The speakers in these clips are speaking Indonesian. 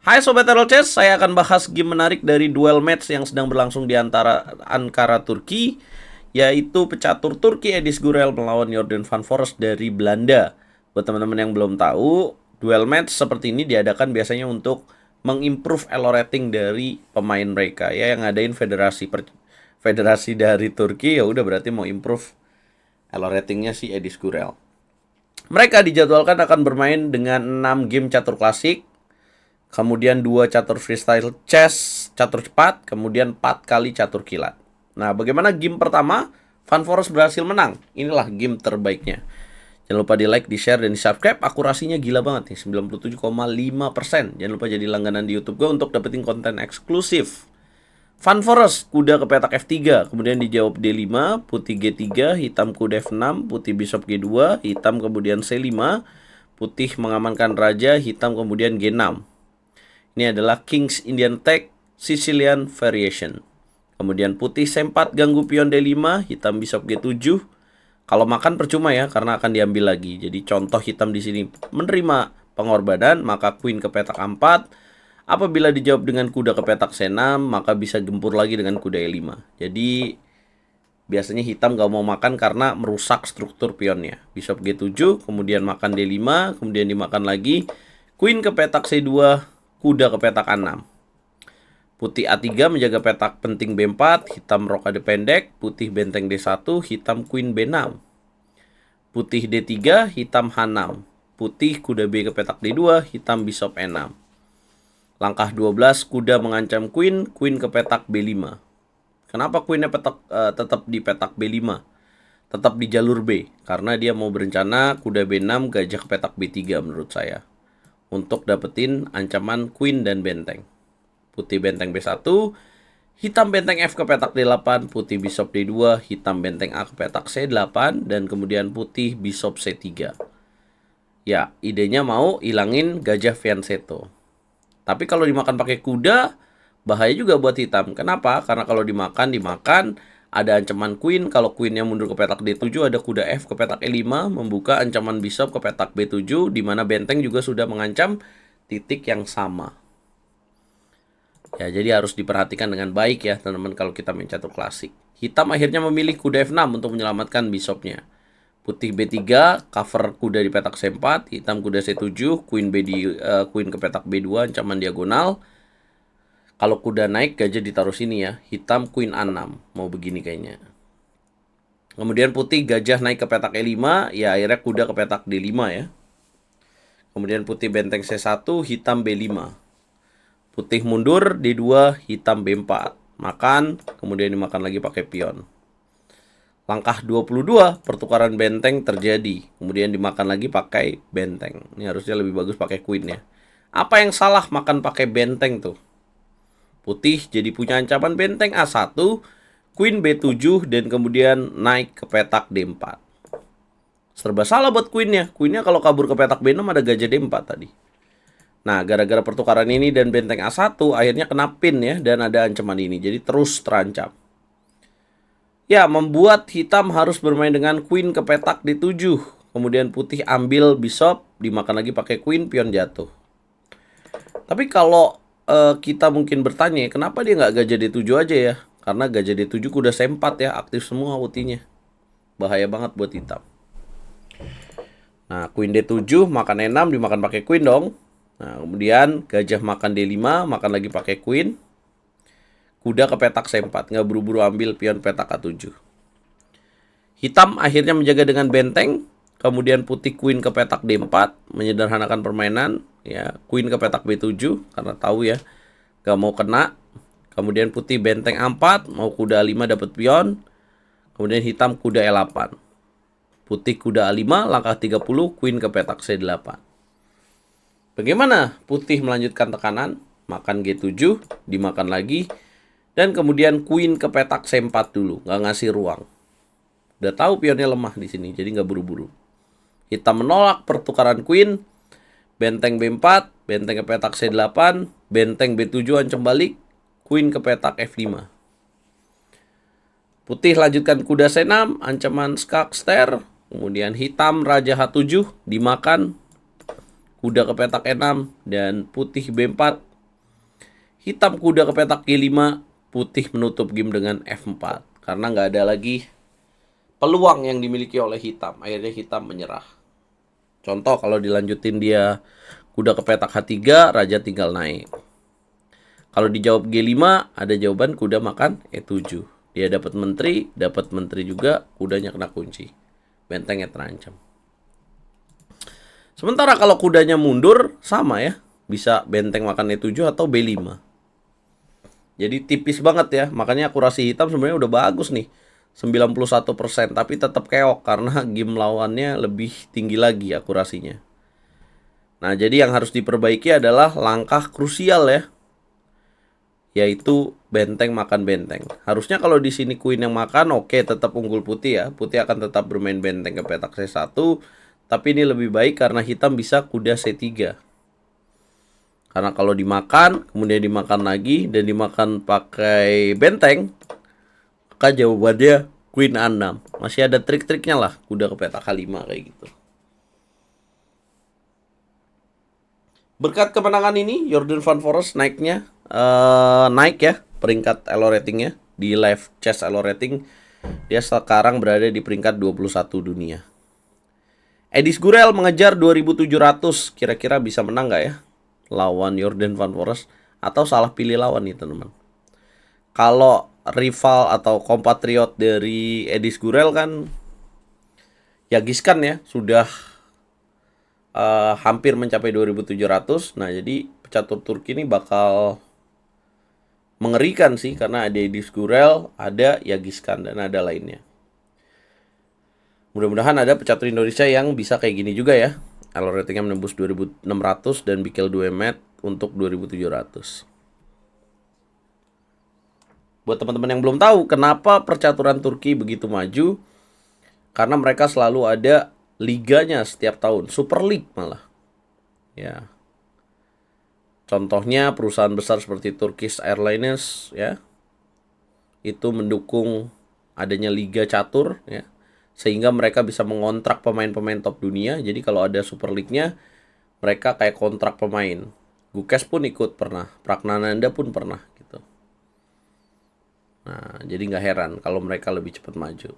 Hai Sobat Terrell Chess, saya akan bahas game menarik dari duel match yang sedang berlangsung di antara Ankara Turki, yaitu pecatur Turki Edis Gurel melawan Jordan van Foreest dari Belanda. Buat teman-teman yang belum tahu, duel match seperti ini diadakan biasanya untuk mengimprove elo rating dari pemain mereka. Ya, yang ngadain federasi dari Turki, ya udah berarti mau improve elo ratingnya si Edis Gurel. Mereka dijadwalkan akan bermain dengan 6 game catur klasik, kemudian 2 catur freestyle chess, catur cepat, kemudian 4 kali catur kilat. Nah, bagaimana game pertama? Van Foreest berhasil menang. Inilah game terbaiknya. Jangan lupa di like, di share, dan di subscribe. Akurasinya gila banget nih, 97,5%. Jangan lupa jadi langganan di YouTube gue untuk dapetin konten eksklusif. Van Foreest, kuda ke petak F3, kemudian dijawab D5, putih G3, hitam kuda F6, putih bishop G2, hitam kemudian C5, putih mengamankan raja, hitam kemudian G6. Ini adalah King's Indian Tag Sicilian Variation. Kemudian putih C4 ganggu pion D5, hitam bishop G7. Kalau makan percuma ya, karena akan diambil lagi. Jadi contoh hitam di sini menerima pengorbanan, maka queen ke petak A4. Apabila dijawab dengan kuda ke petak C6, maka bisa gempur lagi dengan kuda E5. Jadi biasanya hitam gak mau makan karena merusak struktur pionnya. Bishop G7, kemudian makan D5, kemudian dimakan lagi. Queen ke petak C2, kuda ke petak A6. Putih A3 menjaga petak penting B4, hitam rokade pendek, putih benteng D1, hitam queen B6. Putih D3, hitam H6. Putih kuda B ke petak D2, hitam bishop E6. Langkah 12, kuda mengancam queen, queen ke petak B5. Kenapa queennya tetap di petak B5? Tetap di jalur B, karena dia mau berencana kuda B6, gajah ke petak B3 menurut saya, untuk dapetin ancaman queen dan benteng. Putih benteng B1, hitam benteng F ke petak D8, putih bishop D2, hitam benteng A ke petak C8, dan kemudian putih bishop C3. Ya, idenya mau hilangin gajah fianchetto. Tapi kalau dimakan pakai kuda, bahaya juga buat hitam. Kenapa? Karena kalau dimakan, ada ancaman queen. Kalau queennya mundur ke petak D7, ada kuda F ke petak E5, membuka ancaman bishop ke petak B7, di mana benteng juga sudah mengancam titik yang sama. Ya, jadi harus diperhatikan dengan baik ya, teman-teman, kalau kita main catur klasik. Hitam akhirnya memilih kuda F6 untuk menyelamatkan bishopnya. Putih B3, cover kuda di petak C4, hitam kuda C7, queen ke petak B2, ancaman diagonal. Kalau kuda naik, gajah ditaruh sini ya. Hitam queen A6. Mau begini kayaknya. Kemudian putih gajah naik ke petak E5. Ya, akhirnya kuda ke petak D5 ya. Kemudian putih benteng C1, hitam B5. Putih mundur D2, hitam B4. Makan, kemudian dimakan lagi pakai pion. Langkah 22, pertukaran benteng terjadi. Kemudian dimakan lagi pakai benteng. Ini harusnya lebih bagus pakai queen ya. Apa yang salah makan pakai benteng tuh? Putih jadi punya ancaman benteng A1, queen B7, dan kemudian naik ke petak D4. Serba salah buat queennya. Queennya kalau kabur ke petak B6 ada gajah D4 tadi. Nah, gara-gara pertukaran ini dan benteng A1, akhirnya kena pin ya, dan ada ancaman ini. Jadi terus terancam. Ya, membuat hitam harus bermain dengan queen ke petak D7. Kemudian putih ambil bishop, dimakan lagi pakai queen, pion jatuh. Tapi kalau kita mungkin bertanya, kenapa dia nggak gajah D7 aja ya? Karena gajah D7 kuda C4 ya, aktif semua ultinya. Bahaya banget buat hitam. Nah, queen D7, makan E6, dimakan pakai queen dong. Nah, kemudian gajah makan D5, makan lagi pakai queen. Kuda ke petak C4, nggak buru-buru ambil pion petak A7. Hitam akhirnya menjaga dengan benteng. Kemudian putih queen ke petak D4, menyederhanakan permainan. Ya, queen ke petak B7, karena tahu ya, gak mau kena. Kemudian putih benteng A4, mau kuda A5 dapat pion. Kemudian hitam kuda E8. Putih kuda A5, langkah 30, queen ke petak C8. Bagaimana putih melanjutkan tekanan? Makan G7, dimakan lagi. Dan kemudian queen ke petak C4 dulu, nggak ngasih ruang. Udah tahu pionnya lemah di sini, jadi nggak buru-buru. Hitam menolak pertukaran queen. Benteng B4, benteng ke petak C8, benteng B7 ancam balik, queen ke petak F5. Putih lanjutkan kuda C6, ancaman skakster. Kemudian hitam raja H7, dimakan. Kuda ke petak E6, dan putih B4 Hitam kuda ke petak G5, putih menutup game dengan F4. Karena nggak ada lagi peluang yang dimiliki oleh hitam. Akhirnya hitam menyerah. Contoh kalau dilanjutin dia kuda ke petak H3, raja tinggal naik. Kalau dijawab G5, ada jawaban kuda makan E7. Dia dapat menteri juga, kudanya kena kunci. Bentengnya terancam. Sementara kalau kudanya mundur, sama ya. Bisa benteng makan E7 atau B5. Jadi tipis banget ya. Makanya akurasi hitam sebenarnya udah bagus nih. 91%, tapi tetap keok karena game lawannya lebih tinggi lagi akurasinya. Nah, jadi yang harus diperbaiki adalah langkah krusial ya. Yaitu benteng makan benteng. Harusnya kalau di sini queen yang makan, oke, tetap unggul putih ya. Putih akan tetap bermain benteng ke petak C1, tapi ini lebih baik karena hitam bisa kuda C3. Karena kalau dimakan, kemudian dimakan lagi, dan dimakan pakai benteng, maka jawabannya Queen A6. Masih ada trik-triknya lah, kuda ke petak H5 kayak gitu. Berkat kemenangan ini, Jordan Van Forest naik ya peringkat Elo ratingnya di live chess Elo rating. Dia sekarang berada di peringkat 21 dunia. Edis Gurel mengejar 2700, kira-kira bisa menang nggak ya lawan Jordan Van Forest, atau salah pilih lawan nih teman-teman. Kalau rival atau kompatriot dari Edis Gurel kan Yagiskan ya, sudah hampir mencapai 2700. Nah, jadi pecatur Turki ini bakal mengerikan sih, karena ada Edis Gurel, ada Yagiskan, dan ada lainnya. Mudah-mudahan ada pecatur Indonesia yang bisa kayak gini juga ya. Elo ratingnya menembus 2600 dan Bikel 2 mat untuk 2700. Buat teman-teman yang belum tahu kenapa percaturan Turki begitu maju, karena mereka selalu ada liganya setiap tahun, Super League malah. Ya. Contohnya perusahaan besar seperti Turkish Airlines ya. Itu mendukung adanya liga catur ya. Sehingga mereka bisa mengontrak pemain-pemain top dunia. Jadi kalau ada Super League-nya, mereka kayak kontrak pemain. Gukes pun ikut pernah, Pragnananda pun pernah gitu. Nah, jadi nggak heran kalau mereka lebih cepat maju.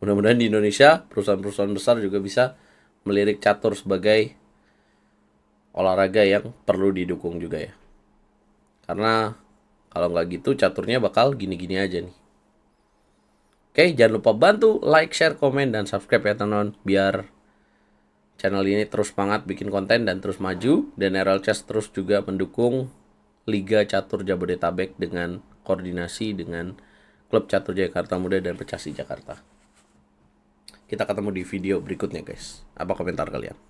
Mudah-mudahan di Indonesia perusahaan-perusahaan besar juga bisa melirik catur sebagai olahraga yang perlu didukung juga ya. Karena kalau nggak gitu caturnya bakal gini-gini aja nih. Oke, jangan lupa bantu like, share, komen, dan subscribe ya teman-teman, biar channel ini terus semangat bikin konten dan terus maju. Dan RL Chess terus juga mendukung Liga Catur Jabodetabek dengan koordinasi dengan Klub Catur Jakarta Muda dan Pecasi Jakarta. Kita ketemu di video berikutnya guys. Apa komentar kalian?